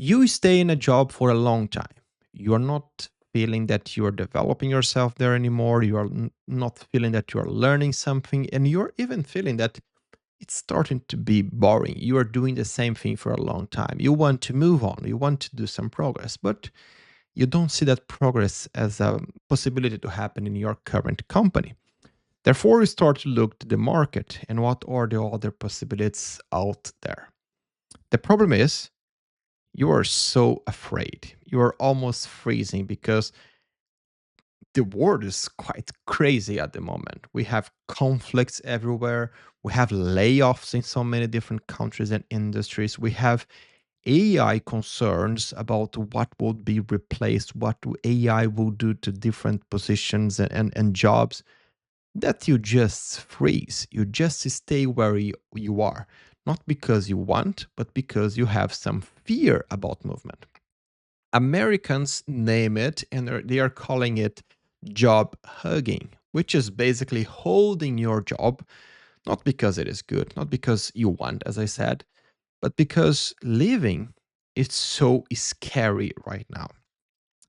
You stay in a job for a long time. You are not feeling that you are developing yourself there anymore. You are not feeling that you are learning something. And you're even feeling that it's starting to be boring. You are doing the same thing for a long time. You want to move on. You want to do some progress. But you don't see that progress as a possibility to happen in your current company. Therefore, you start to look to the market and what are the other possibilities out there. The problem is you are so afraid. You are almost freezing because the world is quite crazy at the moment. We have conflicts everywhere. We have layoffs in so many different countries and industries. We have AI concerns about what would be replaced, what AI will do to different positions and jobs, that you just freeze. You just stay where you are, not because you want, but because you have some fear about movement. Americans name it and they are calling it job hugging, which is basically holding your job, not because it is good, not because you want, as I said, but because living is so scary right now.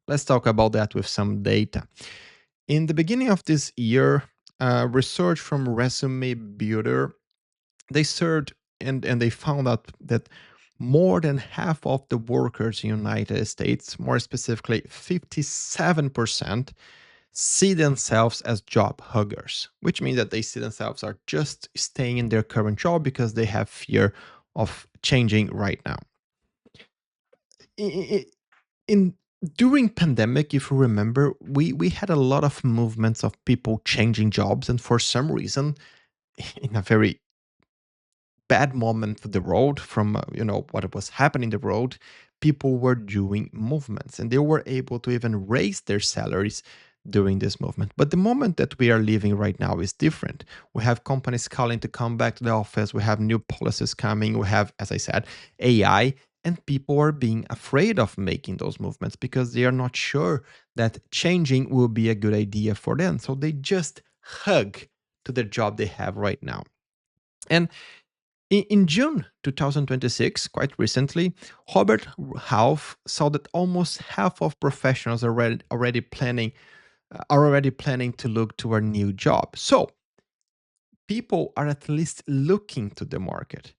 Let's talk about that with some data. In the beginning of this year, research from ResumeBuilder, they searched and they found out that more than half of the workers in the United States, more specifically 57%, see themselves as job huggers, which means that they see themselves are just staying in their current job because they have fear of changing right now. I- in During pandemic, if you remember, we had a lot of movements of people changing jobs, and for some reason, in a very bad moment for the road from what was happening in the road, people were doing movements and they were able to even raise their salaries during this movement. But the moment that we are living right now is different. We have companies calling to come back to the office. We have new policies coming. We have, as I said, AI, and people are being afraid of making those movements because they are not sure that changing will be a good idea for them. So they just hug to the job they have right now. And in June 2026, quite recently, Robert Half saw that almost half of professionals are already planning to look to a new job. So people are at least looking to the market.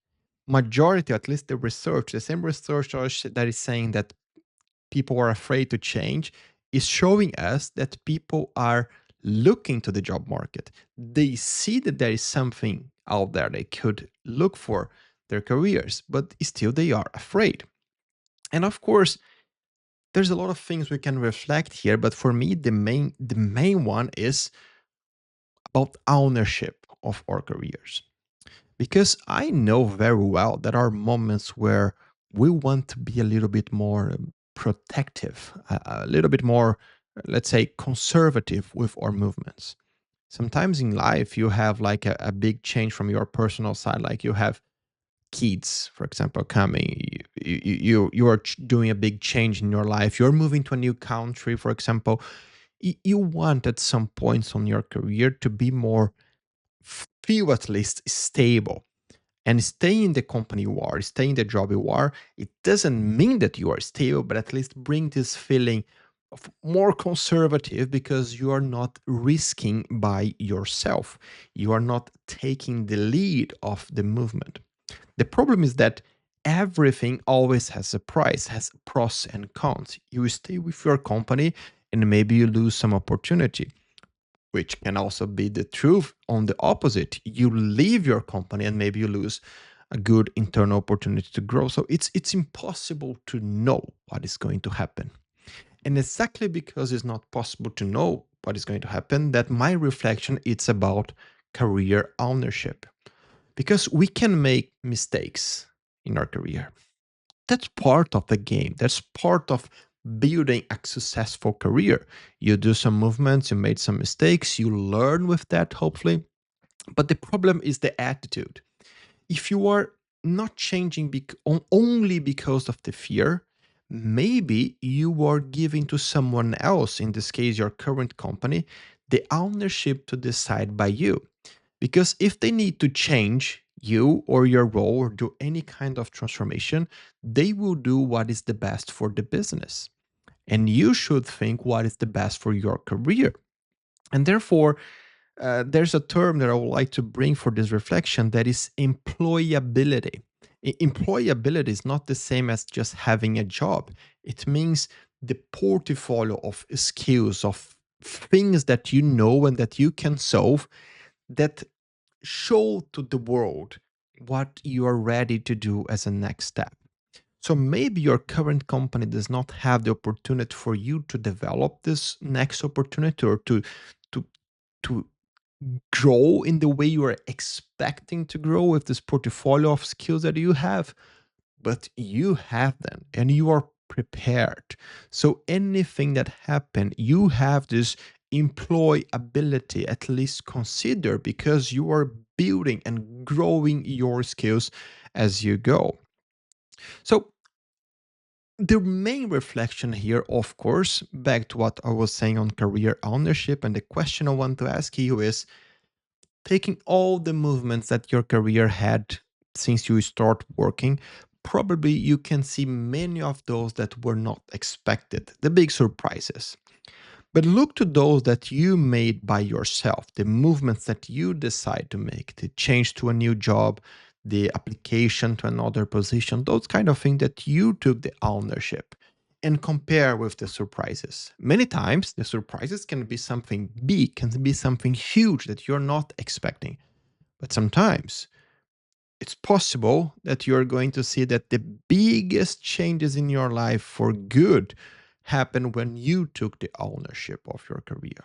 Majority, at least the same research that is saying that people are afraid to change, is showing us that people are looking to the job market. They see that there is something out there they could look for their careers, but still they are afraid. And of course, there's a lot of things we can reflect here, but for me, the main one is about ownership of our careers. Because I know very well there are moments where we want to be a little bit more protective, a little bit more, let's say, conservative with our movements. Sometimes in life, you have like a big change from your personal side, like you have kids, for example, coming. You are doing a big change in your life. You're moving to a new country, for example. You want at some points on your career to be more, feel at least stable, and stay in the company you are, stay in the job you are. It doesn't mean that you are stable, but at least bring this feeling of more conservative because you are not risking by yourself. You are not taking the lead of the movement. The problem is that everything always has a price, has pros and cons. You stay with your company and maybe you lose some opportunity, which can also be the truth on the opposite. You leave your company and maybe you lose a good internal opportunity to grow. So it's impossible to know what is going to happen. And exactly because it's not possible to know what is going to happen, that my reflection it's about career ownership. Because we can make mistakes in our career. That's part of the game. That's part of building a successful career. You do some movements, you made some mistakes, you learn with that, hopefully. But the problem is the attitude. If you are not changing only because of the fear, maybe you are giving to someone else, in this case, your current company, the ownership to decide by you. Because if they need to change, you or your role or do any kind of transformation, they will do what is the best for the business. And you should think what is the best for your career. And therefore, there's a term that I would like to bring for this reflection that is employability. Employability is not the same as just having a job. It means the portfolio of skills, of things that you know and that you can solve that show to the world what you are ready to do as a next step. So maybe your current company does not have the opportunity for you to develop this next opportunity or to to grow in the way you are expecting to grow with this portfolio of skills that you have, but you have them and you are prepared. So anything that happen, you have this employability at least consider because you are building and growing your skills as you go. So the main reflection here, of course, back to what I was saying on career ownership, and the question I want to ask you is taking all the movements that your career had since you start working, probably you can see many of those that were not expected, the big surprises. But look to those that you made by yourself, the movements that you decide to make, the change to a new job, the application to another position, those kind of things that you took the ownership and compare with the surprises. Many times, the surprises can be something big, can be something huge that you're not expecting. But sometimes it's possible that you're going to see that the biggest changes in your life for good happen when you took the ownership of your career.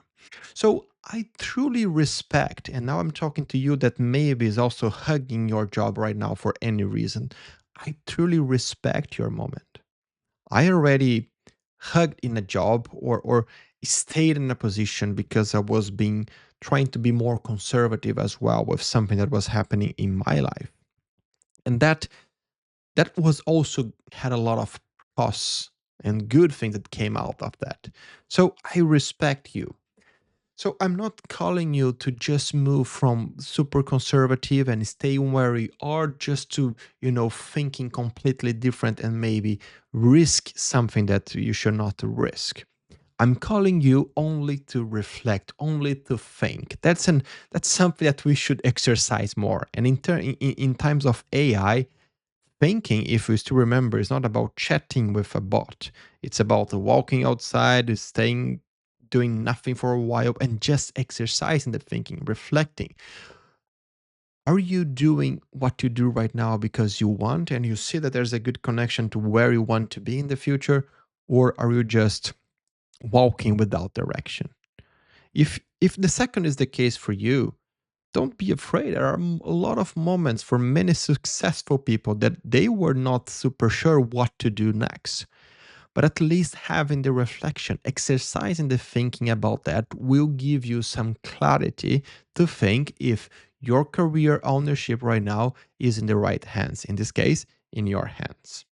So I truly respect, and now I'm talking to you that maybe is also hugging your job right now for any reason. I truly respect your moment. I already hugged in a job or stayed in a position because I was being trying to be more conservative as well with something that was happening in my life. And that was also had a lot of plus and good things that came out of that. So I respect you. So I'm not calling you to just move from super conservative and stay where you are just to, thinking completely different and maybe risk something that you should not risk. I'm calling you only to reflect, only to think. That's something that we should exercise more. And in times of AI, thinking, if we still remember, is not about chatting with a bot. It's about walking outside, staying, doing nothing for a while, and just exercising the thinking, reflecting. Are you doing what you do right now because you want and you see that there's a good connection to where you want to be in the future? Or are you just walking without direction? If the second is the case for you, don't be afraid. There are a lot of moments for many successful people that they were not super sure what to do next. But at least having the reflection, exercising the thinking about that will give you some clarity to think if your career ownership right now is in the right hands. In this case, in your hands.